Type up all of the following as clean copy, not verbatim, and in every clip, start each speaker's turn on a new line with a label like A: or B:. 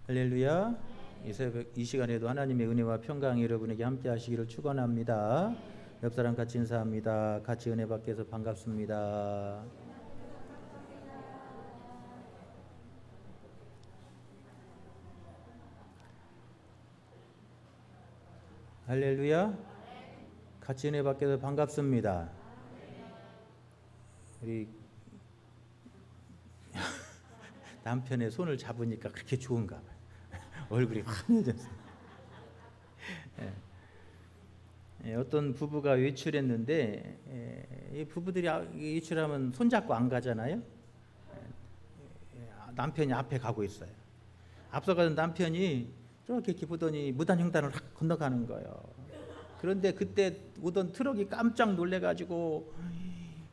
A: 할렐루야. 이 새벽 이 시간에도 하나님의 은혜와 평강이 여러분에게 함께 하시기를 축원합니다. 옆 사람 같이 인사합니다. 같이 은혜 받게 해서 반갑습니다. 할렐루야. 같이 은혜 받게 해서 반갑습니다. 우리 남편의 손을 잡으니까 그렇게 좋은가 봐요. 얼굴이 환해졌어요. 어떤 부부가 외출했는데 이 부부들이 외출하면 손잡고 안 가잖아요. 남편이 앞에 가고 있어요. 앞서가던 남편이 저렇게 보더니 무단횡단을 확 건너가는 거예요. 그런데 그때 오던 트럭이 깜짝 놀래가지고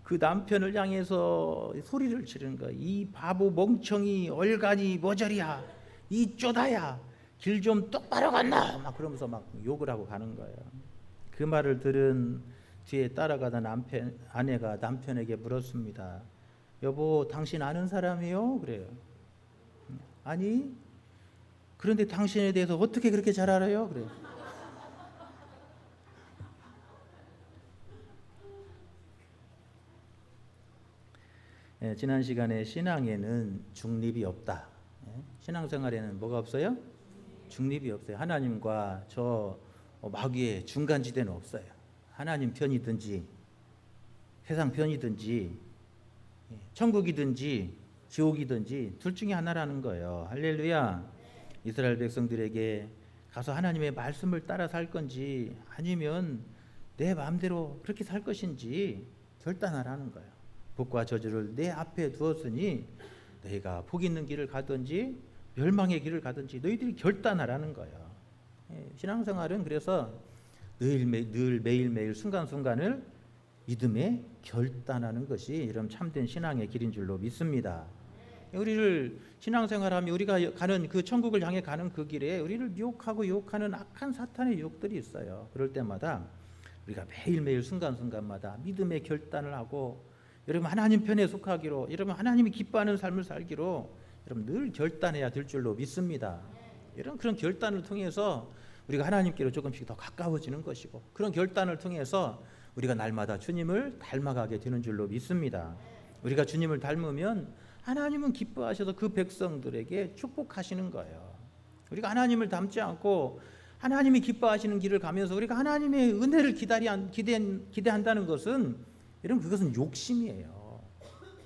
A: 그 남편을 향해서 소리를 지르는 거예요. 이 바보 멍청이 얼간이 머저리야, 이 쪼다야, 길 좀 똑바로 갔나? 막 그러면서 막 욕을 하고 가는 거예요. 그 말을 들은 뒤에 따라가던 아내가 남편에게 물었습니다. 여보, 당신 아는 사람이요? 그래요. 아니, 그런데 당신에 대해서 어떻게 그렇게 잘 알아요? 그래요. 지난 시간에 신앙에는 중립이 없다. 신앙생활에는 뭐가 없어요? 중립이 없어요. 하나님과 저 마귀의 중간지대는 없어요. 하나님 편이든지 세상 편이든지 천국이든지 지옥이든지 둘 중에 하나라는 거예요. 할렐루야. 이스라엘 백성들에게 가서 하나님의 말씀을 따라 살 건지 아니면 내 마음대로 그렇게 살 것인지 결단하라는 거예요. 복과 저주를 내 앞에 두었으니 너희가 복 있는 길을 가든지 멸망의 길을 가든지 너희들이 결단하라는 거예요. 신앙생활은 그래서 늘 매일매일 순간순간을 믿음에 결단하는 것이 여러분 참된 신앙의 길인 줄로 믿습니다. 우리를 신앙생활하며 우리가 가는 그 천국을 향해 가는 그 길에 우리를 미혹하고 유혹하는 악한 사탄의 유혹들이 있어요. 그럴 때마다 우리가 매일매일 순간순간마다 믿음의 결단을 하고 여러분 하나님 편에 속하기로, 여러분 하나님이 기뻐하는 삶을 살기로 여러분 늘 결단해야 될 줄로 믿습니다. 이런 그런 결단을 통해서 우리가 하나님께로 조금씩 더 가까워지는 것이고, 그런 결단을 통해서 우리가 날마다 주님을 닮아가게 되는 줄로 믿습니다. 우리가 주님을 닮으면 하나님은 기뻐하셔서 그 백성들에게 축복하시는 거예요. 우리가 하나님을 닮지 않고 하나님이 기뻐하시는 길을 가면서 우리가 하나님의 은혜를 기대한다는 것은, 여러분 그것은 욕심이에요.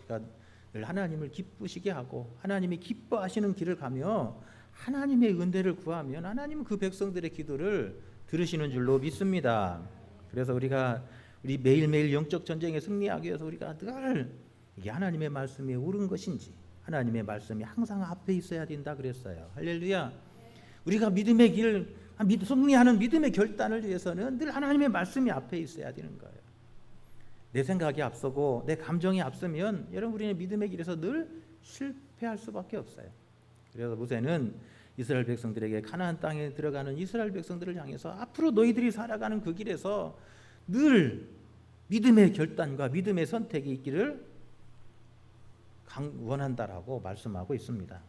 A: 그러니까 늘 하나님을 기쁘시게 하고 하나님이 기뻐하시는 길을 가며 하나님의 은혜를 구하면 하나님은 그 백성들의 기도를 들으시는 줄로 믿습니다. 그래서 우리 매일매일 영적 전쟁에 승리하기 위해서 우리가 늘 이게 하나님의 말씀이 옳은 것인지, 하나님의 말씀이 항상 앞에 있어야 된다 그랬어요. 할렐루야. 우리가 믿음의 길, 승리하는 믿음의 결단을 위해서는 늘 하나님의 말씀이 앞에 있어야 되는 거예요. 내 생각이 앞서고 내 감정이 앞서면 여러분 우리는 믿음의 길에서 늘 실패할 수밖에 없어요. 그래서 모세는 이스라엘 백성들에게 가나안 땅에 들어가는 이스라엘 백성들을 향해서 앞으로 너희들이 살아가는 그 길에서 늘 믿음의 결단과 믿음의 선택이 있기를 원한다라고 말씀하고 있습니다.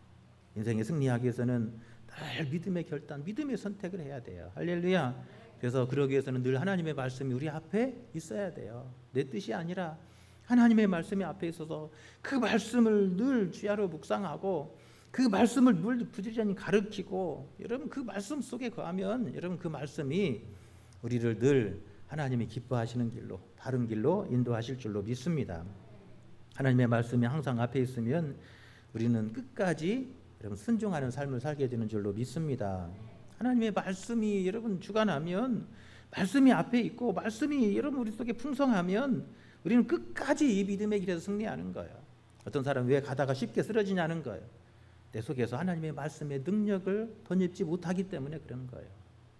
A: 인생에 승리하기 위해서는 늘 믿음의 결단, 믿음의 선택을 해야 돼요. 할렐루야. 그래서 그러기 위해서는 늘 하나님의 말씀이 우리 앞에 있어야 돼요. 내 뜻이 아니라 하나님의 말씀이 앞에 있어서 그 말씀을 늘 주야로 묵상하고 그 말씀을 늘 부지런히 가르치고, 여러분 그 말씀 속에 거하면 여러분 그 말씀이 우리를 늘 하나님이 기뻐하시는 길로, 바른 길로 인도하실 줄로 믿습니다. 하나님의 말씀이 항상 앞에 있으면 우리는 끝까지 여러분 순종하는 삶을 살게 되는 줄로 믿습니다. 하나님의 말씀이 여러분 주관하면, 말씀이 앞에 있고 말씀이 여러분 우리 속에 풍성하면 우리는 끝까지 이 믿음의 길에서 승리하는 거예요. 어떤 사람은 왜 가다가 쉽게 쓰러지냐는 거예요. 내 속에서 하나님의 말씀의 능력을 덧입지 못하기 때문에 그런 거예요.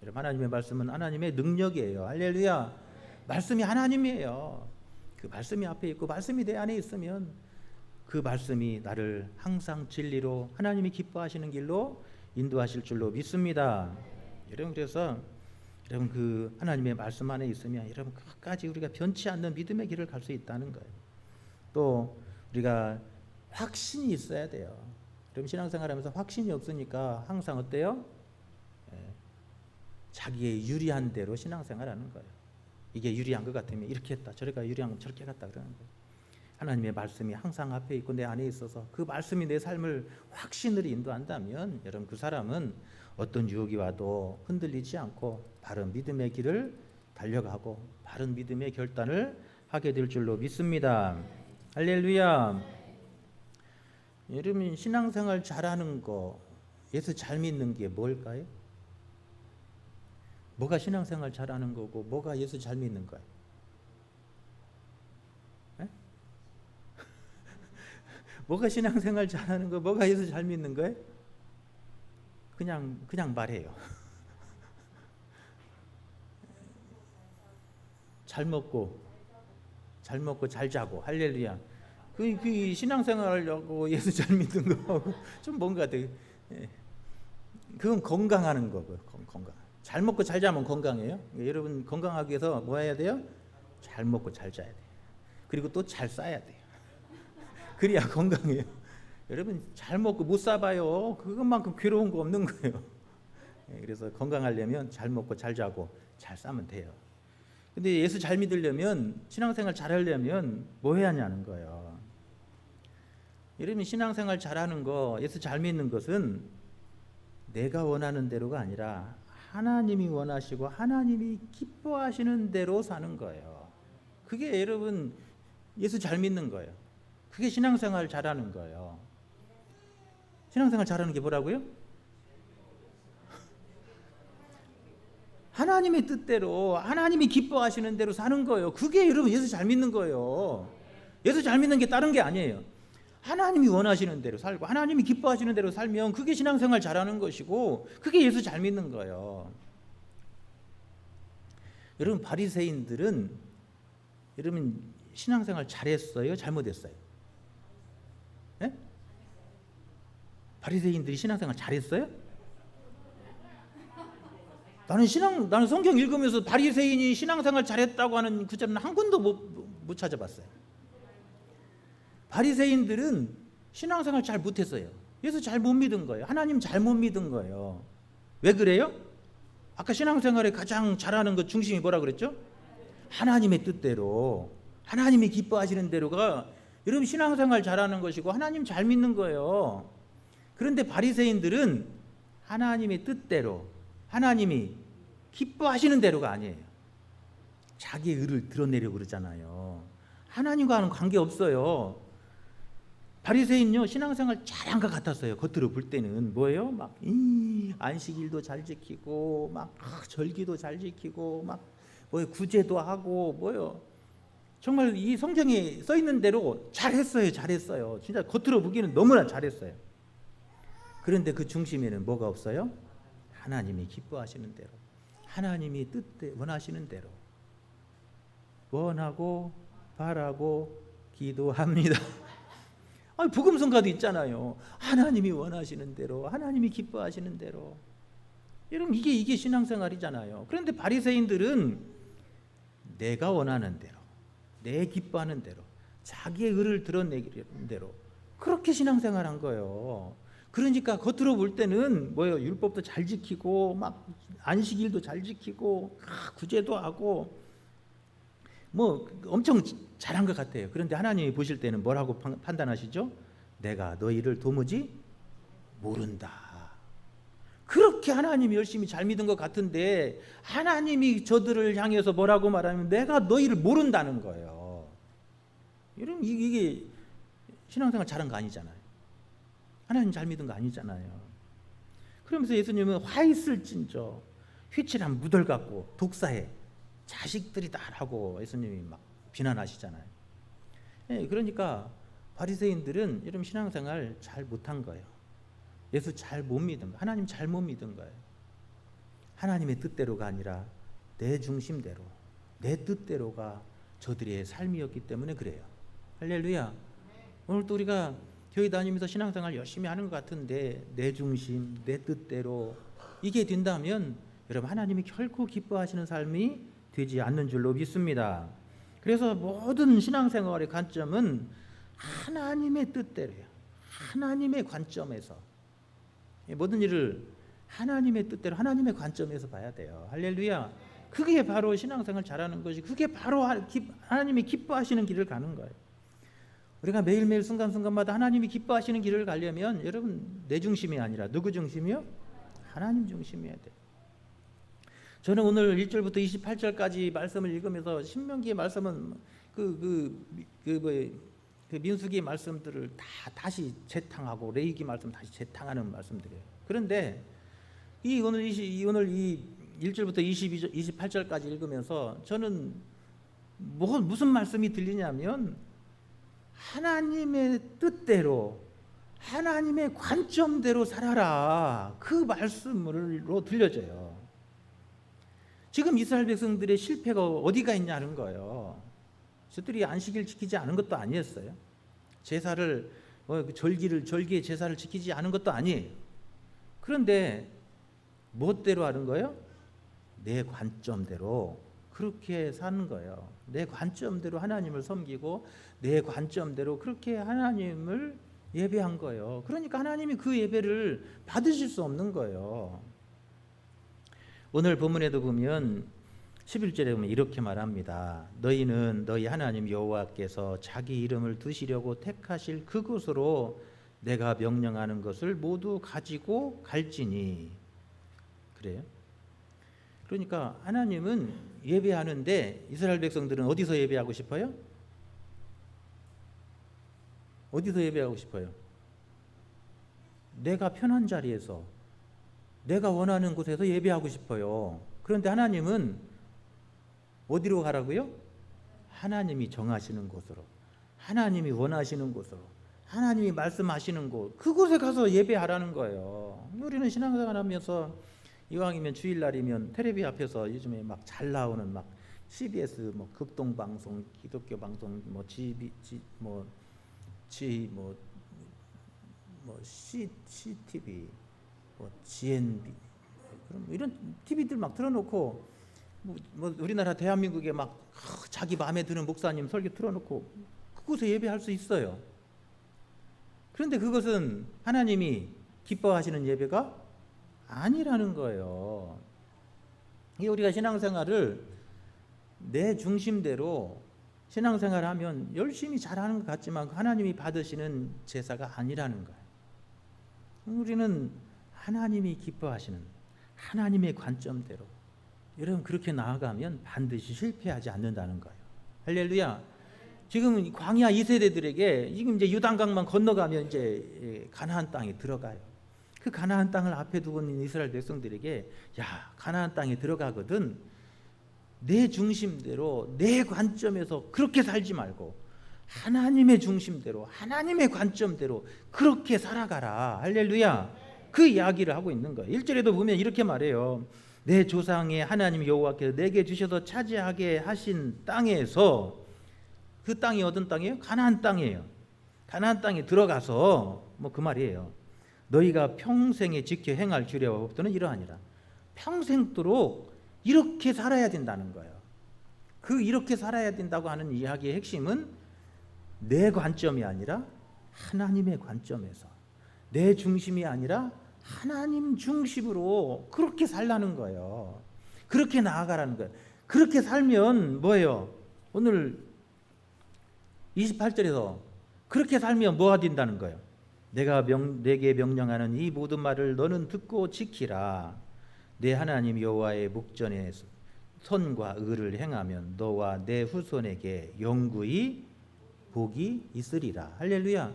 A: 여러분 하나님의 말씀은 하나님의 능력이에요. 할렐루야. 말씀이 하나님이에요. 그 말씀이 앞에 있고 말씀이 내 안에 있으면 그 말씀이 나를 항상 진리로 하나님이 기뻐하시는 길로 인도하실 줄로 믿습니다. 여러분 그래서 여러분 그 하나님의 말씀 안에 있으면 여러분 끝까지 우리가 변치 않는 믿음의 길을 갈 수 있다는 거예요. 또 우리가 확신이 있어야 돼요. 그럼 신앙생활하면서 확신이 없으니까 항상 어때요? 자기의 유리한 대로 신앙생활하는 거예요. 이게 유리한 것 같으면 이렇게 했다, 저래가 유리한 건 저렇게 갔다 그러는 거예요. 하나님의 말씀이 항상 앞에 있고 내 안에 있어서 그 말씀이 내 삶을 확신으로 인도한다면 여러분 그 사람은 어떤 유혹이 와도 흔들리지 않고 바른 믿음의 길을 달려가고 바른 믿음의 결단을 하게 될 줄로 믿습니다. 할렐루야. 여러분 신앙생활 잘하는 거, 예수 잘 믿는 게 뭘까요? 뭐가 신앙생활 잘하는 거고 뭐가 예수 잘 믿는 거예요? 뭐가 신앙생활 잘하는 거, 뭐가 예수 잘 믿는 거예요? 그냥 말해요. 잘 먹고 잘 자고. 할렐루야. 그 신앙생활하고 예수 잘 믿는 거하고 좀 뭔가 되게, 그건 건강하는 거고요. 건강. 잘 먹고 잘 자면 건강해요. 여러분 건강하기 위해서 뭐 해야 돼요? 잘 먹고 잘 자야 돼요. 그리고 또 잘 싸야 돼요. 그래야 건강해요. 여러분 잘 먹고 못 싸봐요. 그것만큼 괴로운 거 없는 거예요. 그래서 건강하려면 잘 먹고 잘 자고 잘 싸면 돼요. 근데 예수 잘 믿으려면, 신앙생활 잘 하려면 뭐 해야 하냐는 거예요. 여러분 신앙생활 잘하는 거, 예수 잘 믿는 것은 내가 원하는 대로가 아니라 하나님이 원하시고 하나님이 기뻐하시는 대로 사는 거예요. 그게 여러분 예수 잘 믿는 거예요. 그게 신앙생활 잘하는 거예요. 신앙생활 잘하는 게 뭐라고요? 하나님의 뜻대로, 하나님이 기뻐하시는 대로 사는 거예요. 그게 여러분 예수 잘 믿는 거예요. 예수 잘 믿는 게 다른 게 아니에요. 하나님이 원하시는 대로 살고 하나님이 기뻐하시는 대로 살면 그게 신앙생활 잘하는 것이고 그게 예수 잘 믿는 거예요. 여러분 바리새인들은 여러분 신앙생활 잘했어요? 잘못했어요? 네? 바리새인들이 신앙생활 잘했어요? 나는 성경 읽으면서 바리새인이 신앙생활 잘했다고 하는 구절은 한 군도 못 찾아봤어요. 바리새인들은 신앙생활 잘 못했어요. 예수 잘 못 믿은 거예요. 하나님 잘 못 믿은 거예요. 왜 그래요? 아까 신앙생활에 가장 잘하는 것 중심이 뭐라 그랬죠? 하나님의 뜻대로, 하나님이 기뻐하시는 대로가 여러분 신앙생활 잘하는 것이고 하나님 잘 믿는 거예요. 그런데 바리새인들은 하나님의 뜻대로, 하나님이 기뻐하시는 대로가 아니에요. 자기의 의를 드러내려고 그러잖아요. 하나님과는 관계없어요. 바리새인요 신앙생활 잘한 것 같았어요. 겉으로 볼 때는 뭐예요? 막 안식일도 잘 지키고 막 절기도 잘 지키고 막 뭐 구제도 하고 뭐요. 정말 이 성경에 써 있는 대로 잘했어요. 진짜 겉으로 보기에는 너무나 잘했어요. 그런데 그 중심에는 뭐가 없어요? 하나님이 기뻐하시는 대로, 하나님이 뜻대 원하시는 대로 원하고 바라고 기도합니다. 복음성가도 있잖아요. 하나님이 원하시는 대로, 하나님이 기뻐하시는 대로. 여러분 이게 신앙생활이잖아요. 그런데 바리새인들은 내가 원하는 대로, 내 기뻐하는 대로, 자기의 의를 드러내기는 대로 그렇게 신앙생활한 거예요. 그러니까 겉으로 볼 때는 뭐예요? 율법도 잘 지키고 막 안식일도 잘 지키고 구제도 하고 뭐 엄청 잘한 것 같아요. 그런데 하나님이 보실 때는 뭐라고 판단하시죠? 내가 너희를 도무지 모른다. 그렇게 하나님이 열심히 잘 믿은 것 같은데 하나님이 저들을 향해서 뭐라고 말하면 내가 너희를 모른다는 거예요. 여러분 이게 신앙생활 잘한 거 아니잖아요. 하나님 잘 믿은 거 아니잖아요. 그러면서 예수님은 화 있을진저 휘칠한 무덜 같고 독사해 자식들이다라고 예수님이 막 비난하시잖아요. 그러니까 바리새인들은 여러분 신앙생활 잘 못한 거예요. 예수 잘 못 믿은 거예요. 하나님 잘 못 믿은 거예요. 하나님의 뜻대로가 아니라 내 중심대로, 내 뜻대로가 저들의 삶이었기 때문에 그래요. 할렐루야. 오늘 또 우리가 교회 다니면서 신앙생활 열심히 하는 것 같은데 내 중심, 내 뜻대로 이게 된다면 여러분 하나님이 결코 기뻐하시는 삶이 되지 않는 줄로 믿습니다. 그래서 모든 신앙생활의 관점은 하나님의 뜻대로예요. 하나님의 관점에서, 모든 일을 하나님의 뜻대로 하나님의 관점에서 봐야 돼요. 할렐루야. 그게 바로 신앙생활 잘하는 것이, 그게 바로 하나님이 기뻐하시는 길을 가는 거예요. 우리가 매일매일 순간순간마다 하나님이 기뻐하시는 길을 가려면 여러분 내 중심이 아니라 누구 중심이요? 하나님 중심이어야 돼요. 저는 오늘 1절부터 28절까지 말씀을 읽으면서 신명기의 말씀은 그 민수기의 말씀들을 다시 재탕하고 레위기 말씀 다시 재탕하는 말씀들이에요. 그런데 오늘 이 1절부터 28절까지 읽으면서 저는 무슨 말씀이 들리냐면 하나님의 뜻대로 하나님의 관점대로 살아라, 그 말씀으로 들려져요. 지금 이스라엘 백성들의 실패가 어디가 있냐는 거예요. 저들이 안식일 지키지 않은 것도 아니었어요. 제사를 절기의 제사를 지키지 않은 것도 아니에요. 그런데 무엇대로 하는 거예요? 내 관점대로 그렇게 사는 거예요. 내 관점대로 하나님을 섬기고 내 관점대로 그렇게 하나님을 예배한 거예요. 그러니까 하나님이 그 예배를 받으실 수 없는 거예요. 오늘 본문에도 보면 11절에 보면 이렇게 말합니다. 너희는 너희 하나님 여호와께서 자기 이름을 두시려고 택하실 그곳으로 내가 명령하는 것을 모두 가지고 갈지니. 그래요? 그러니까 하나님은 예배하는데 이스라엘 백성들은 어디서 예배하고 싶어요? 어디서 예배하고 싶어요? 내가 편한 자리에서, 내가 원하는 곳에서 예배하고 싶어요. 그런데 하나님은 어디로 가라고요? 하나님이 정하시는 곳으로, 하나님이 원하시는 곳으로, 하나님이 말씀하시는 곳, 그곳에 가서 예배하라는 거예요. 우리는 신앙생활 하면서 이왕이면 주일날이면 텔레비 앞에서 요즘에 막 잘 나오는 막 CBS 뭐 극동 방송, 기독교 방송, 뭐 CTV, 뭐 GNB, 그럼 이런 TV들 막 틀어놓고 뭐 우리나라 대한민국에 막 자기 마음에 드는 목사님 설교 틀어놓고 그곳에 예배할 수 있어요. 그런데 그것은 하나님이 기뻐하시는 예배가 아니라는 거예요. 이게 우리가 신앙생활을 내 중심대로 신앙생활하면 열심히 잘하는 것 같지만 하나님이 받으시는 제사가 아니라는 거예요. 우리는 하나님이 기뻐하시는 하나님의 관점대로 여러분 그렇게 나아가면 반드시 실패하지 않는다는 거예요. 할렐루야. 지금 광야 2세대들에게 지금 이제 요단강만 건너가면 이제 가나안 땅에 들어가요. 그 가나안 땅을 앞에 두고 있는 이스라엘 백성들에게 야, 가나안 땅에 들어가거든 내 중심대로 내 관점에서 그렇게 살지 말고 하나님의 중심대로 하나님의 관점대로 그렇게 살아가라. 할렐루야. 그 이야기를 하고 있는 거예요. 1절에도 보면 이렇게 말해요. 내 조상의 하나님 여호와께서 내게 주셔서 차지하게 하신 땅에서, 그 땅이 어떤 땅이에요? 가나안 땅이에요. 가나안 땅에 들어가서 뭐 그 말이에요. 너희가 평생에 지켜 행할 규례와 법도는 이러하니라. 평생도록 이렇게 살아야 된다는 거예요. 그 이렇게 살아야 된다고 하는 이야기의 핵심은 내 관점이 아니라 하나님의 관점에서, 내 중심이 아니라 하나님 중심으로 그렇게 살라는 거예요. 그렇게 나아가라는 거예요. 그렇게 살면 뭐예요? 오늘 28절에서 그렇게 살면 뭐가 된다는 거예요? 내가 내게 명령하는 이 모든 말을 너는 듣고 지키라. 내 하나님 여호와의 목전에 선과 의를 행하면 너와 내 후손에게 영구히 복이 있으리라. 할렐루야.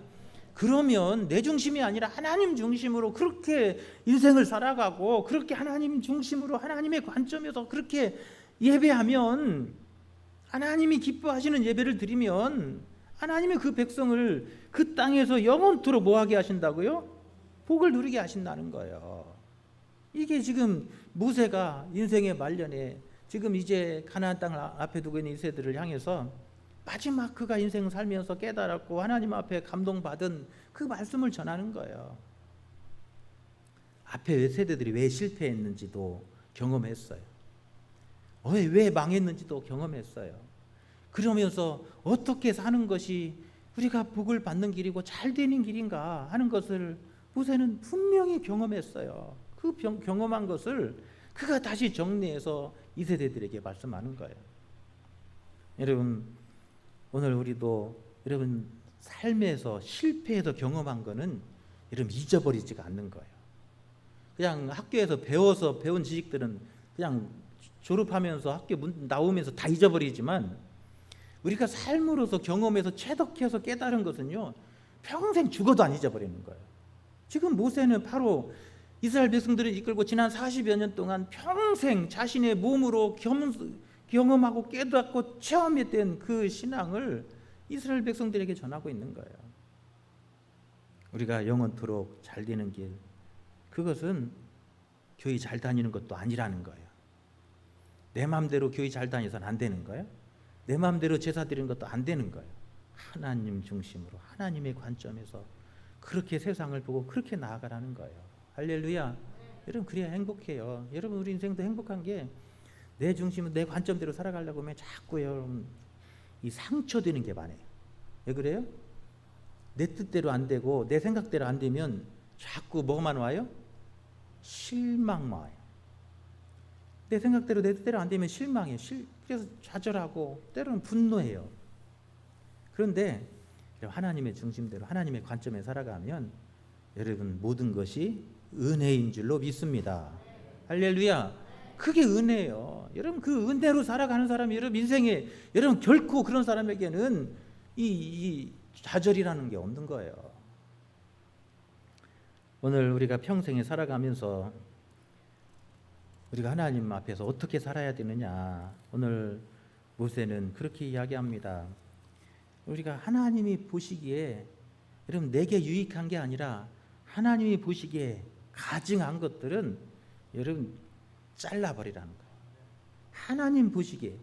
A: 그러면 내 중심이 아니라 하나님 중심으로 그렇게 인생을 살아가고 그렇게 하나님 중심으로 하나님의 관점에서 그렇게 예배하면, 하나님이 기뻐하시는 예배를 드리면 하나님이 그 백성을 그 땅에서 영원토록 뭐하게 하신다고요? 복을 누리게 하신다는 거예요. 이게 지금 모세가 인생의 말년에 지금 이제 가나안 땅을 앞에 두고 있는 이세들을 향해서 마지막 그가 인생을 살면서 깨달았고 하나님 앞에 감동받은 그 말씀을 전하는 거예요. 앞에 세대들이 왜 실패했는지도 경험했어요. 왜 망했는지도 경험했어요. 그러면서 어떻게 사는 것이 우리가 복을 받는 길이고 잘 되는 길인가 하는 것을 모세는 분명히 경험했어요. 그 경험한 것을 그가 다시 정리해서 이 세대들에게 말씀하는 거예요. 여러분, 오늘 우리도 여러분 삶에서 실패해서 경험한 거는 여러분 잊어버리지가 않는 거예요. 그냥 학교에서 배워서 배운 지식들은 그냥 졸업하면서 학교 나오면서 다 잊어버리지만, 우리가 삶으로서 경험해서 체득해서 깨달은 것은요, 평생 죽어도 안 잊어버리는 거예요. 지금 모세는 바로 이스라엘 백성들을 이끌고 지난 40여 년 동안 평생 자신의 몸으로 경험하고 깨닫고 체험했던 그 신앙을 이스라엘 백성들에게 전하고 있는 거예요. 우리가 영원토록 잘 되는 길, 그것은 교회 잘 다니는 것도 아니라는 거예요. 내 마음대로 교회 잘 다니서는 안 되는 거예요. 내 마음대로 제사 드리는 것도 안 되는 거예요. 하나님 중심으로 하나님의 관점에서 그렇게 세상을 보고 그렇게 나아가라는 거예요. 할렐루야. 여러분, 그래야 행복해요. 여러분, 우리 인생도 행복한 게 내 중심으로 내 관점대로 살아가려고 하면 자꾸 여러분 이 상처되는 게 많아요. 왜 그래요? 내 뜻대로 안 되고 내 생각대로 안 되면 자꾸 뭐만 와요? 실망만 와요. 내 생각대로 내 뜻대로 안 되면 실망해요. 그래서 좌절하고 때로는 분노해요. 그런데 하나님의 중심대로 하나님의 관점에 살아가면 여러분 모든 것이 은혜인 줄로 믿습니다. 할렐루야. 그게 은혜예요. 여러분, 그 은혜로 살아가는 사람이 여러분 인생에 여러분 결코 그런 사람에게는 이 좌절이라는 게 없는 거예요. 오늘 우리가 평생에 살아가면서 우리가 하나님 앞에서 어떻게 살아야 되느냐, 오늘 모세는 그렇게 이야기합니다. 우리가 하나님이 보시기에 여러분 내게 유익한 게 아니라 하나님이 보시기에 가증한 것들은 여러분 잘라버리라는 거예요. 하나님 보시기에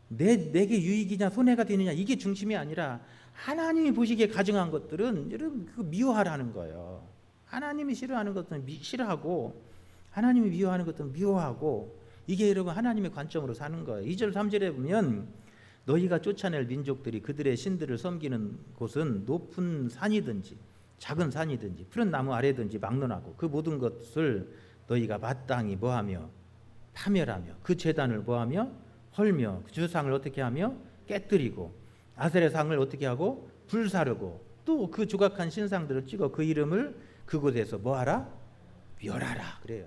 A: 내게 유익이냐 손해가 되느냐 이게 중심이 아니라 하나님이 보시기에 가증한 것들은 여러분 그거 미워하라는 거예요. 하나님이 싫어하는 것들은 싫어하고 하나님이 미워하는 것들은 미워하고, 이게 여러분 하나님의 관점으로 사는 거예요. 2절 3절에 보면 너희가 쫓아낼 민족들이 그들의 신들을 섬기는 곳은 높은 산이든지 작은 산이든지 푸른 나무 아래든지 막론하고 그 모든 것을 너희가 마땅히 뭐하며 파멸하며 그 제단을 뭐하며 헐며 그 주상을 어떻게 하며 깨뜨리고 아셀의 상을 어떻게 하고 불사르고 또 그 조각한 신상들을 찍어 그 이름을 그곳에서 뭐하라? 멸하라 그래요.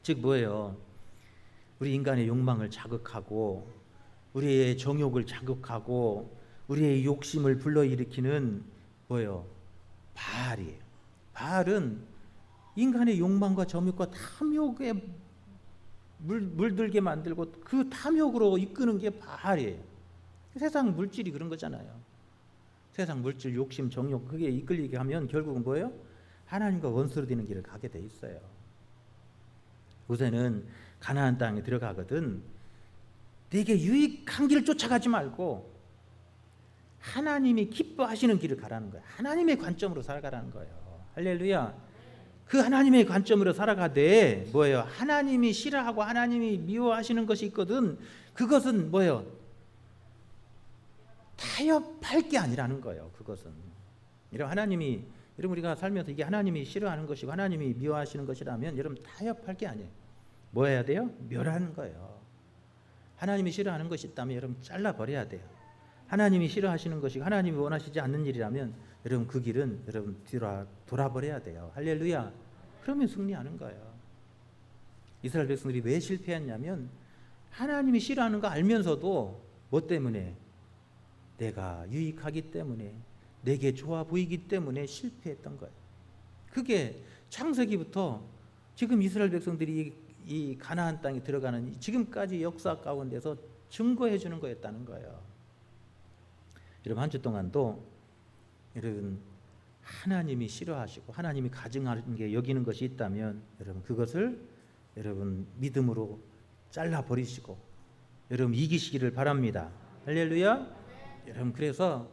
A: 즉 뭐예요? 우리 인간의 욕망을 자극하고 우리의 정욕을 자극하고 우리의 욕심을 불러일으키는 뭐예요? 바알이에요. 바알은 인간의 욕망과 정욕과 탐욕에 물들게 만들고 그 탐욕으로 이끄는 게 바알이에요. 세상 물질이 그런 거잖아요. 세상 물질, 욕심, 정욕 그게 이끌리게 하면 결국은 뭐예요? 하나님과 원수로 되는 길을 가게 돼 있어요. 모세는 가나안 땅에 들어가거든 되게 유익한 길을 쫓아가지 말고 하나님이 기뻐하시는 길을 가라는 거예요. 하나님의 관점으로 살아가라는 거예요. 할렐루야. 그 하나님의 관점으로 살아가되 뭐예요? 하나님이 싫어하고 하나님이 미워하시는 것이 있거든. 그것은 뭐예요? 타협할 게 아니라는 거예요. 그것은 이런 하나님이 여러분 우리가 살면서 이게 하나님이 싫어하는 것이고 하나님이 미워하시는 것이라면 여러분 타협할 게 아니에요. 뭐 해야 돼요? 멸하는 거예요. 하나님이 싫어하는 것이 있다면 여러분 잘라버려야 돼요. 하나님이 싫어하시는 것이고 하나님이 원하시지 않는 일이라면 여러분 그 길은 여러분 돌아버려야 돼요. 할렐루야. 그러면 승리하는 거예요. 이스라엘 백성들이 왜 실패했냐면 하나님이 싫어하는 거 알면서도 뭐 때문에? 내가 유익하기 때문에 내게 좋아 보이기 때문에 실패했던 거예요. 그게 창세기부터 지금 이스라엘 백성들이 이 가나안 땅에 들어가는 지금까지 역사 가운데서 증거해 주는 거였다는 거예요. 여러분 한 주 동안도 여러분 하나님이 싫어하시고 하나님이 가증하는 게 여기는 것이 있다면 여러분 그것을 여러분 믿음으로 잘라 버리시고 여러분 이기시기를 바랍니다. 할렐루야. 여러분 그래서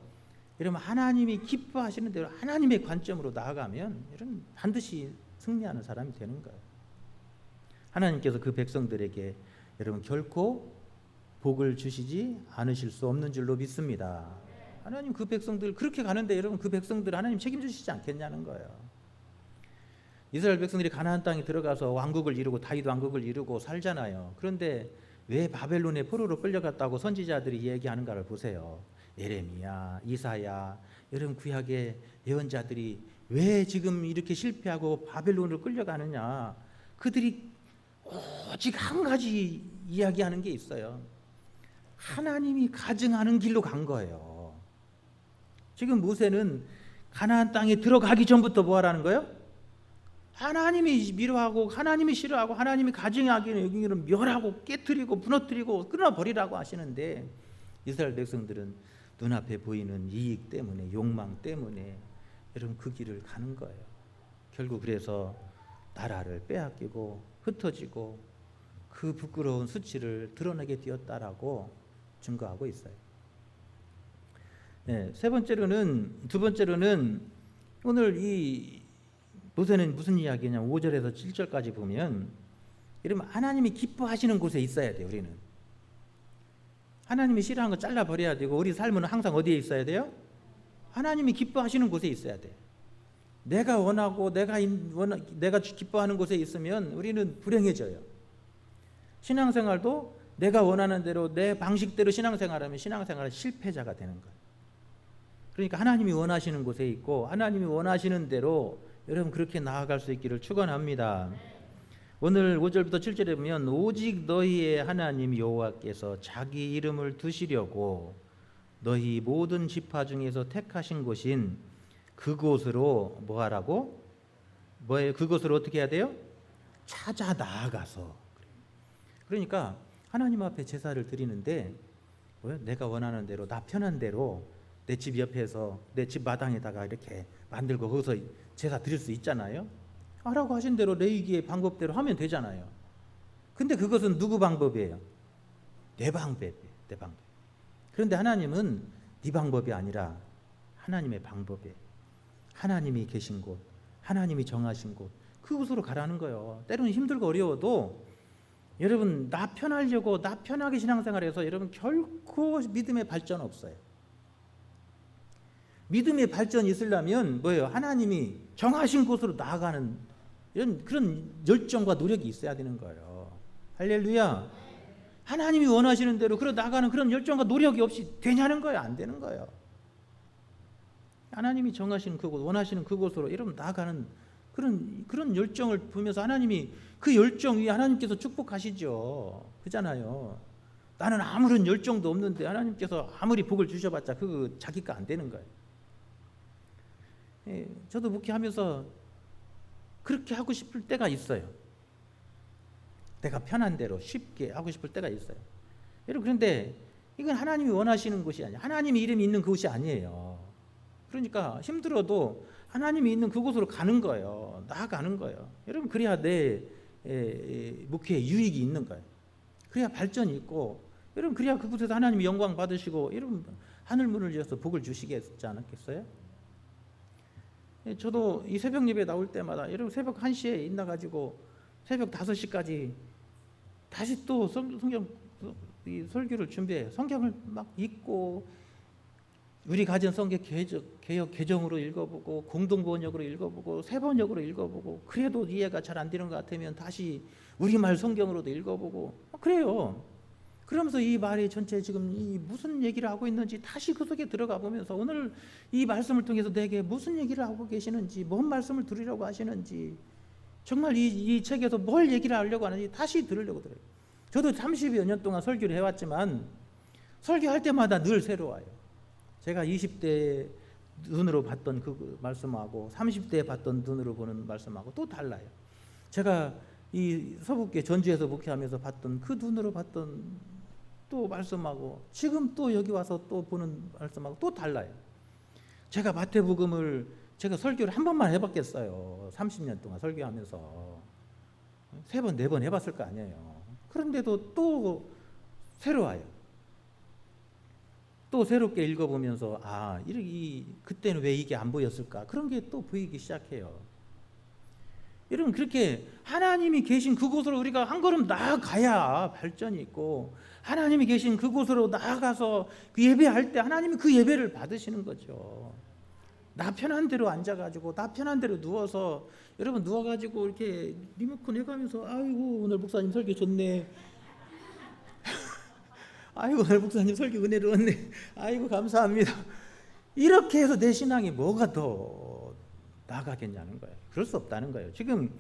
A: 여러분 하나님이 기뻐하시는 대로 하나님의 관점으로 나아가면 여러분 반드시 승리하는 사람이 되는 거예요. 하나님께서 그 백성들에게 여러분 결코 복을 주시지 않으실 수 없는 줄로 믿습니다. 하나님 그 백성들 그렇게 가는데 여러분 그 백성들 하나님 책임지시지 않겠냐는 거예요. 이스라엘 백성들이 가나안 땅에 들어가서 왕국을 이루고 다윗 왕국을 이루고 살잖아요. 그런데 왜 바벨론의 포로로 끌려갔다고 선지자들이 얘기하는가를 보세요. 예레미야, 이사야, 여러분 구약의 예언자들이 왜 지금 이렇게 실패하고 바벨론으로 끌려가느냐. 그들이 오직 한 가지 이야기하는 게 있어요. 하나님이 가증하는 길로 간 거예요. 지금 모세는 가나안 땅에 들어가기 전부터 뭐 하라는 거예요? 하나님이 미워하고 하나님이 싫어하고 하나님이 가증하기는 여기는 멸하고 깨뜨리고 무너뜨리고 끊어버리라고 하시는데 이스라엘 백성들은 눈앞에 보이는 이익 때문에 욕망 때문에 여러분 그 길을 가는 거예요. 결국 그래서 나라를 빼앗기고 흩어지고 그 부끄러운 수치를 드러내게 되었다라고 증거하고 있어요. 네, 두 번째로는 오늘 이 모세는 무슨 이야기냐면 5절에서 7절까지 보면 여러분 하나님이 기뻐하시는 곳에 있어야 돼요. 우리는 하나님이 싫어하는 거 잘라버려야 되고 우리 삶은 항상 어디에 있어야 돼요? 하나님이 기뻐하시는 곳에 있어야 돼. 내가 원하고 내가 기뻐하는 곳에 있으면 우리는 불행해져요. 신앙생활도 내가 원하는 대로 내 방식대로 신앙생활하면 신앙생활은 실패자가 되는 거예요. 그러니까 하나님이 원하시는 곳에 있고 하나님이 원하시는 대로 여러분 그렇게 나아갈 수 있기를 축원합니다. 오늘 5절부터 7절에 보면 오직 너희의 하나님 여호와께서 자기 이름을 두시려고 너희 모든 지파 중에서 택하신 곳인 그곳으로 뭐하라고? 뭐예요? 그곳으로 어떻게 해야 돼요? 찾아 나아가서. 그러니까 하나님 앞에 제사를 드리는데 뭐예요? 내가 원하는 대로 나 편한 대로 내 집 옆에서 내 집 마당에다가 이렇게 만들고 거기서 제사 드릴 수 있잖아요. 하라고 하신 대로 레위기의 방법대로 하면 되잖아요. 근데 그것은 누구 방법이에요? 내 방법이에요. 내 방법. 그런데 하나님은 네 방법이 아니라 하나님의 방법이에요. 하나님이 계신 곳, 하나님이 정하신 곳, 그곳으로 가라는 거예요. 때로는 힘들고 어려워도 여러분 나 편하려고 나 편하게 신앙생활해서 여러분 결코 믿음의 발전 없어요. 믿음의 발전이 있으려면 뭐예요? 하나님이 정하신 곳으로 나아가는 이런 그런 열정과 노력이 있어야 되는 거예요. 할렐루야. 하나님이 원하시는 대로 그러 나가는 그런 열정과 노력이 없이 되냐는 거예요. 안 되는 거예요. 하나님이 정하시는 그곳, 원하시는 그곳으로 여러분 나아가는 그런 열정을 보면서 하나님이 그 열정 위에 하나님께서 축복하시죠. 그잖아요. 나는 아무런 열정도 없는데 하나님께서 아무리 복을 주셔봤자 그 자기가 안 되는 거예요. 예, 저도 목회하면서 그렇게 하고 싶을 때가 있어요. 내가 편한 대로 쉽게 하고 싶을 때가 있어요. 여러분 그런데 이건 하나님이 원하시는 곳이 아니에요. 하나님의 이름이 있는 그곳이 아니에요. 그러니까 힘들어도 하나님이 있는 그곳으로 가는 거예요. 나아가는 거예요. 여러분 그래야 내 목회에 유익이 있는 거예요. 그래야 발전이 있고 여러분 그래야 그곳에서 하나님이 영광 받으시고 여러분 하늘 문을 열어서 복을 주시겠지 않겠어요? 저도 이 새벽 예배 나올 때마다 여러분 새벽 1시에 있나가지고 새벽 5시까지 다시 또 성경 이 설교를 준비해요. 성경을 막 읽고 우리 가진 성경 개역 개정으로 읽어보고 공동번역으로 읽어보고 새번역으로 읽어보고 그래도 이해가 잘 안 되는 것 같으면 다시 우리말 성경으로도 읽어보고 그래요. 그러면서 이 말이 전체 지금 이 무슨 얘기를 하고 있는지 다시 그 속에 들어가 보면서 오늘 이 말씀을 통해서 내게 무슨 얘기를 하고 계시는지 뭔 말씀을 들으려고 하시는지 정말 이 책에서 뭘 얘기를 하려고 하는지 다시 들으려고 들어요. 저도 30여 년 동안 설교를 해왔지만 설교할 때마다 늘 새로워요. 제가 20대 눈으로 봤던 그 말씀하고 30대에 봤던 눈으로 보는 말씀하고 또 달라요. 제가 이 서북계 전주에서 목회하면서 봤던 그 눈으로 봤던 또 말씀하고 지금 또 여기 와서 또 보는 말씀하고 또 달라요. 제가 마태복음을 제가 설교를 한 번만 해봤겠어요. 30년 동안 설교하면서 3번, 4번 해봤을 거 아니에요. 그런데도 또 새로워요. 또 새롭게 읽어보면서 그때는 왜 이게 안 보였을까? 그런 게 또 보이기 시작해요. 여러분 그렇게 하나님이 계신 그곳으로 우리가 한 걸음 나아가야 발전이 있고 하나님이 계신 그곳으로 나아가서 그 예배할 때 하나님이 그 예배를 받으시는 거죠. 나 편한 대로 앉아가지고 나 편한 대로 누워서 여러분 누워가지고 이렇게 리모컨 해가면서 아이고 오늘 목사님 설교 좋네. 아이고 오늘 목사님 설교 은혜로웠네. 아이고 감사합니다. 이렇게 해서 내 신앙이 뭐가 더 나아가겠냐는 거예요. 그럴 수 없다는 거예요. 지금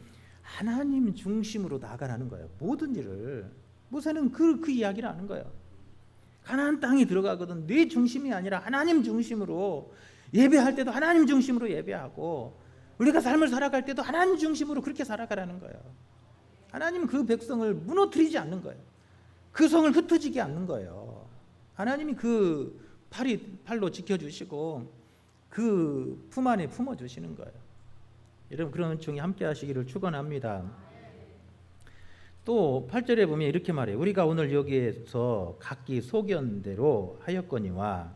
A: 하나님 중심으로 나아가라는 거예요. 모든 일을 모세는 그 이야기를 하는 거예요. 가나안 땅에 들어가거든 내 중심이 아니라 하나님 중심으로 예배할 때도 하나님 중심으로 예배하고 우리가 삶을 살아갈 때도 하나님 중심으로 그렇게 살아가라는 거예요. 하나님은 그 백성을 무너뜨리지 않는 거예요. 그 성을 흩어지게 않는 거예요. 하나님이 그 팔로 지켜주시고 그 품 안에 품어주시는 거예요. 여러분 그런 은총이 함께 하시기를 축원합니다. 또 8절에 보면 이렇게 말해요. 우리가 오늘 여기에서 각기 소견대로 하였거니와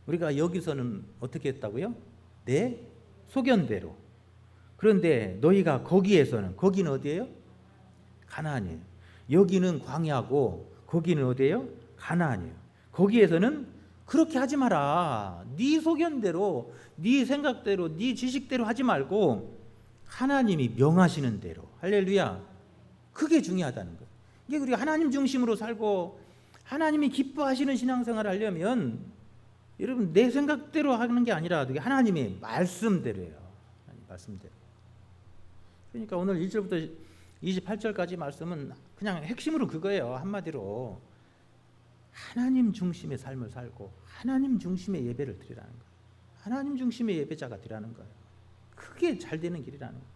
A: 우리가 여기서는 어떻게 했다고요? 내 소견대로. 그런데 너희가 거기에서는 거기는 어디예요? 가나안이에요. 여기는 광야고 거기는 어디예요? 가나안이에요. 거기에서는 그렇게 하지 마라. 네 소견대로, 네 생각대로, 네 지식대로 하지 말고 하나님이 명하시는 대로. 할렐루야. 그게 중요하다는 거예요. 이게 우리가 하나님 중심으로 살고 하나님이 기뻐하시는 신앙생활을 하려면 여러분 내 생각대로 하는 게 아니라 하나님의 말씀대로예요. 말씀대로. 그러니까 오늘 1절부터 28절까지 말씀은 그냥 핵심으로 그거예요. 한마디로 하나님 중심의 삶을 살고 하나님 중심의 예배를 드리라는 거예요. 하나님 중심의 예배자가 되라는 거예요. 그게 잘 되는 길이라는 거예요.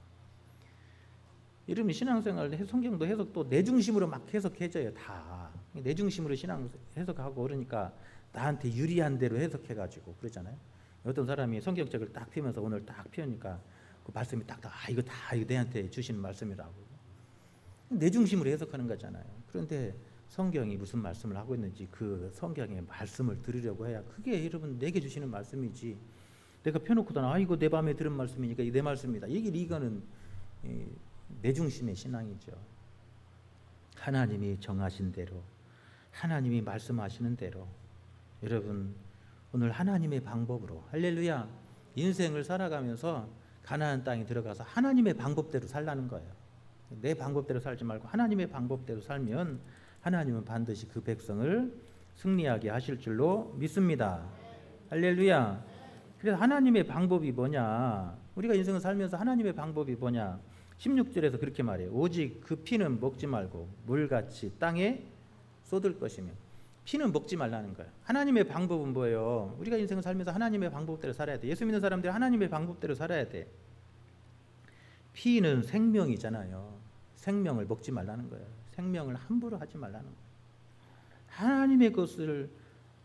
A: 여러분 신앙생활 성경도 해석도 내 중심으로 막 해석해져요. 다 내 중심으로 신앙 해석하고 그러니까 나한테 유리한 대로 해석해가지고 그러잖아요. 어떤 사람이 성경책을 딱 펴면서 오늘 딱 펴니까 그 말씀이 딱 이거 내한테 주시는 말씀이라고 내 중심으로 해석하는 거잖아요. 그런데 성경이 무슨 말씀을 하고 있는지 그 성경의 말씀을 들으려고 해야 그게 여러분 내게 주시는 말씀이지. 내가 펴놓고도 이거 내 밤에 들은 말씀이니까 내 말씀이다. 이거는 내 중심의 신앙이죠. 하나님이 정하신 대로 하나님이 말씀하시는 대로 여러분 오늘 하나님의 방법으로 할렐루야 인생을 살아가면서 가나안 땅에 들어가서 하나님의 방법대로 살라는 거예요. 내 방법대로 살지 말고 하나님의 방법대로 살면 하나님은 반드시 그 백성을 승리하게 하실 줄로 믿습니다. 할렐루야. 그래서 하나님의 방법이 뭐냐? 우리가 인생을 살면서 하나님의 방법이 뭐냐? 16절에서 그렇게 말해요. 오직 그 피는 먹지 말고 물같이 땅에 쏟을 것이며 피는 먹지 말라는 거예요. 하나님의 방법은 뭐예요? 우리가 인생을 살면서 하나님의 방법대로 살아야 돼. 예수 믿는 사람들이 하나님의 방법대로 살아야 돼. 피는 생명이잖아요. 생명을 먹지 말라는 거예요. 생명을 함부로 하지 말라는 거예요. 하나님의 것을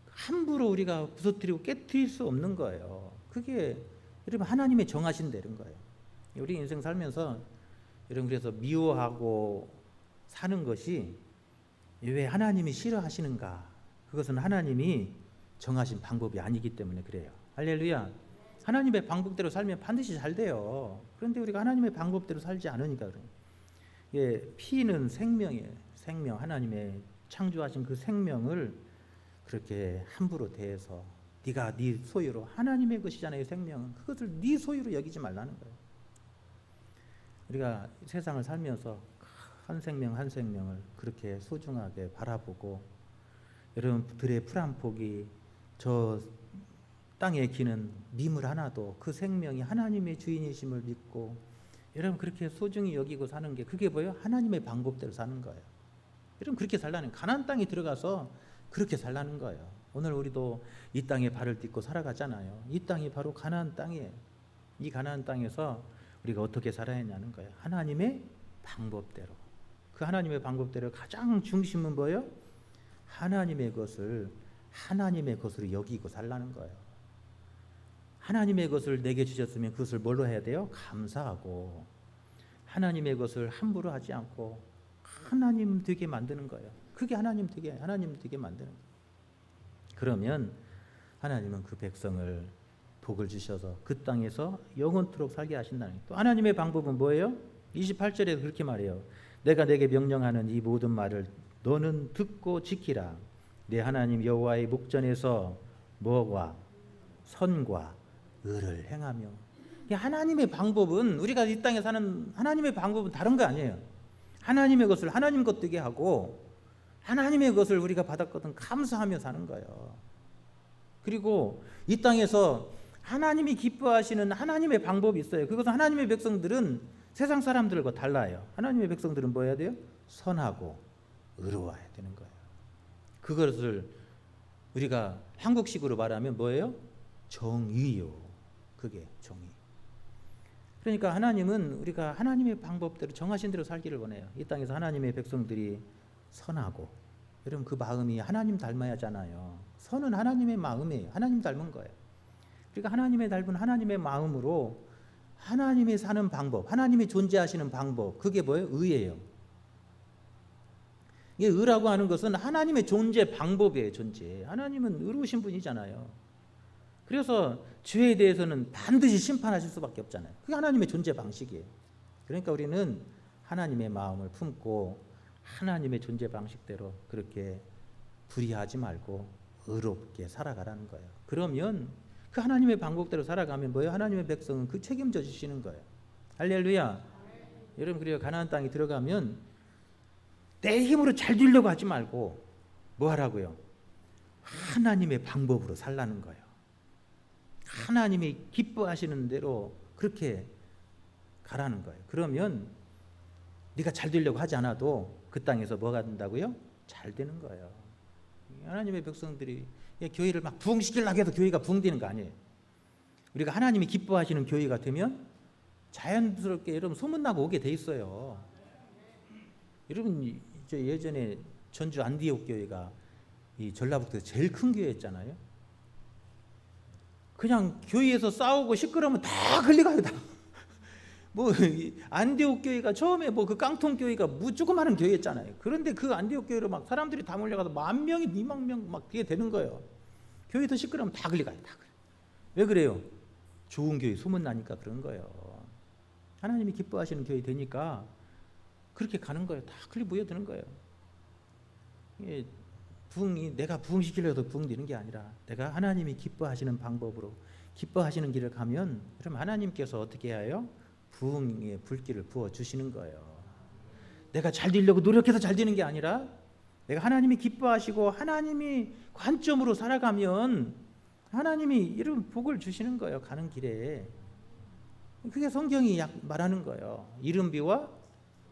A: 함부로 우리가 부서뜨리고 깨뜨릴 수 없는 거예요. 그게 여러분 하나님의 정하신 대로인 거예요. 우리 인생 살면서 여러분 그래서 미워하고 사는 것이 왜 하나님이 싫어하시는가? 그것은 하나님이 정하신 방법이 아니기 때문에 그래요. 할렐루야. 하나님의 방법대로 살면 반드시 잘 돼요. 그런데 우리가 하나님의 방법대로 살지 않으니까 그래요. 예, 피는 생명이에요. 생명, 하나님의 창조하신 그 생명을 그렇게 함부로 대해서 네가 네 소유로 하나님의 것이잖아요. 생명은 그것을 네 소유로 여기지 말라는 거예요. 우리가 세상을 살면서 한 생명 한 생명을 그렇게 소중하게 바라보고 여러분들의 풀 한 폭이 저 땅에 기는 미물 하나도 그 생명이 하나님의 주인이심을 믿고 여러분 그렇게 소중히 여기고 사는 게 그게 뭐예요? 하나님의 방법대로 사는 거예요. 여러분 그렇게 살라는 가나안 땅에 들어가서 그렇게 살라는 거예요. 오늘 우리도 이 땅에 발을 딛고 살아가잖아요. 이 땅이 바로 가나안 땅이에요. 이 가나안 땅에서 우리가 어떻게 살아야 하냐는 거예요. 하나님의 방법대로. 그 하나님의 방법대로 가장 중심은 뭐예요? 하나님의 것을 하나님의 것으로 여기고 살라는 거예요. 하나님의 것을 내게 주셨으면 그것을 뭘로 해야 돼요? 감사하고 하나님의 것을 함부로 하지 않고 하나님 되게 만드는 거예요. 그게 하나님 되게 만드는 거예요. 그러면 하나님은 그 백성을 복을 주셔서 그 땅에서 영원토록 살게 하신다는 거예요. 또 하나님의 방법은 뭐예요? 28절에 그렇게 말해요. 내가 내게 명령하는 이 모든 말을 너는 듣고 지키라. 내 하나님 여호와의 목전에서 뭐와 선과 의를 행하며. 하나님의 방법은, 우리가 이 땅에 사는 하나님의 방법은 다른 거 아니에요. 하나님의 것을 하나님 것 되게 하고 하나님의 것을 우리가 받았거든 감사하며 사는 거예요. 그리고 이 땅에서 하나님이 기뻐하시는 하나님의 방법이 있어요. 그것은 하나님의 백성들은 세상 사람들과 달라요. 하나님의 백성들은 뭐 해야 돼요? 선하고 의로워야 되는 거예요. 그것을 우리가 한국식으로 말하면 뭐예요? 정의요. 그게 정의. 그러니까 하나님은 우리가 하나님의 방법대로 정하신 대로 살기를 원해요. 이 땅에서 하나님의 백성들이 선하고, 여러분 그 마음이 하나님 닮아야 하잖아요. 선은 하나님의 마음이에요. 하나님 닮은 거예요. 그러니까 하나님의 닮은 하나님의 마음으로 하나님이 사는 방법, 하나님이 존재하시는 방법, 그게 뭐예요? 의예요. 이게 의라고 하는 것은 하나님의 존재 방법이에요. 존재. 하나님은 의로우신 분이잖아요. 그래서 죄에 대해서는 반드시 심판하실 수밖에 없잖아요. 그게 하나님의 존재 방식이에요. 그러니까 우리는 하나님의 마음을 품고 하나님의 존재 방식대로 그렇게 불의하지 말고 의롭게 살아가라는 거예요. 그러면 그 하나님의 방법대로 살아가면 뭐예요? 하나님의 백성은 그 책임져 주시는 거예요. 할렐루야. 여러분, 그래요. 가나안 땅에 들어가면 내 힘으로 잘 되려고 하지 말고 뭐 하라고요? 하나님의 방법으로 살라는 거예요. 하나님이 기뻐하시는 대로 그렇게 가라는 거예요. 그러면 네가 잘 되려고 하지 않아도 그 땅에서 뭐가 된다고요? 잘 되는 거예요. 하나님의 백성들이 교회를 막 부흥시키려고 해도 교회가 부흥되는 거 아니에요. 우리가 하나님이 기뻐하시는 교회가 되면 자연스럽게 여러분 소문나고 오게 돼 있어요. 여러분 저 예전에 전주 안디옥 교회가 이 전라북도에서 제일 큰 교회였잖아요. 그냥 교회에서 싸우고 시끄러우면 다 걸려가요. 다. 뭐 안디옥 교회가 처음에 뭐 그 깡통 교회가 조그마한 교회였잖아요. 그런데 그 안디옥 교회로 막 사람들이 다 몰려가서 10,000명이 20,000명 막 그게 되는 거예요. 교회 더 시끄러우면 다 걸려가요. 다. 왜 그래요? 좋은 교회 소문 나니까 그런 거예요. 하나님이 기뻐하시는 교회 되니까 그렇게 가는 거예요. 다 그리 모여드는 거예요. 이게 부흥이 내가 부흥시키려고 부흥되는 게 아니라 내가 하나님이 기뻐하시는 방법으로 기뻐하시는 길을 가면 그럼 하나님께서 어떻게 해요? 부흥의 불길을 부어주시는 거예요. 내가 잘 되려고 노력해서 잘 되는 게 아니라 내가 하나님이 기뻐하시고 하나님이 관점으로 살아가면 하나님이 이런 복을 주시는 거예요. 가는 길에. 그게 성경이 말하는 거예요. 이른 비와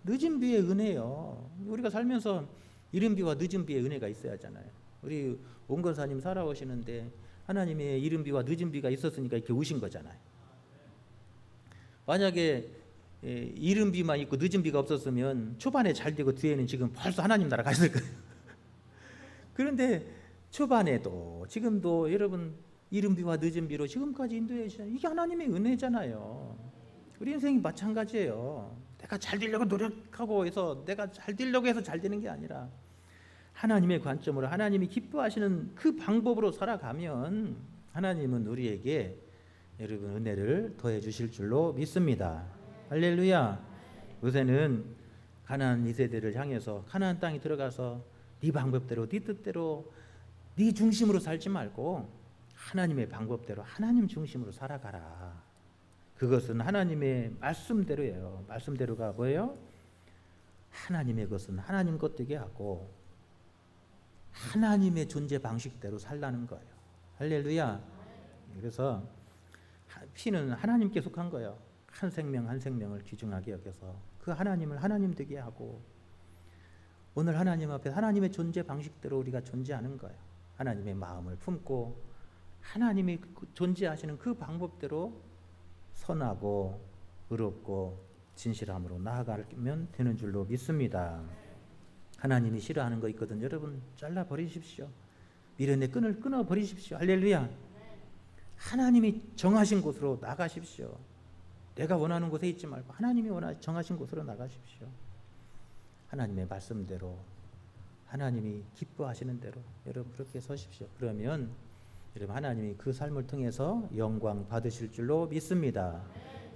A: 늦은 비의 은혜요. 우리가 살면서 이른 비와 늦은 비의 은혜가 있어야 하잖아요. 우리 온건사님 살아오시는데 하나님의 이른 비와 늦은 비가 있었으니까 이렇게 오신 거잖아요. 만약에 이른 비만 있고 늦은 비가 없었으면 초반에 잘 되고 뒤에는 지금 벌써 하나님 나라 갔을 거예요. 그런데 초반에도 지금도 여러분 이른 비와 늦은 비로 지금까지 인도해 주시는 이게 하나님의 은혜잖아요. 우리 인생이 마찬가지예요. 내가 잘 되려고 노력하고 해서 내가 잘 되려고 해서 잘 되는 게 아니라 하나님의 관점으로 하나님이 기뻐하시는 그 방법으로 살아가면 하나님은 우리에게 여러분 은혜를 더해 주실 줄로 믿습니다. 할렐루야. 요새는 가나안 2세대를 향해서 가나안 땅에 들어가서 네 방법대로 네 뜻대로 네 중심으로 살지 말고 하나님의 방법대로 하나님 중심으로 살아가라. 그것은 하나님의 말씀대로예요. 말씀대로가 뭐예요? 하나님의 것은 하나님 것 되게 하고 하나님의 존재 방식대로 살라는 거예요. 할렐루야. 그래서 피는 하나님께 속한 거예요. 한 생명 한 생명을 귀중하게 여겨서 그 하나님을 하나님 되게 하고 오늘 하나님 앞에 하나님의 존재 방식대로 우리가 존재하는 거예요. 하나님의 마음을 품고 하나님이 존재하시는 그 방법대로 선하고 의롭고 진실함으로 나아가면 되는 줄로 믿습니다. 하나님이 싫어하는 거 있거든. 여러분 잘라버리십시오. 미련의 끈을 끊어버리십시오. 할렐루야. 하나님이 정하신 곳으로 나가십시오. 내가 원하는 곳에 있지 말고 하나님이 정하신 곳으로 나가십시오. 하나님의 말씀대로 하나님이 기뻐하시는 대로 여러분 그렇게 서십시오. 그러면 여러분 하나님이 그 삶을 통해서 영광 받으실 줄로 믿습니다.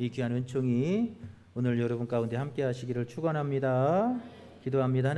A: 이 귀한 은총이 오늘 여러분 가운데 함께 하시기를 축원합니다. 기도합니다.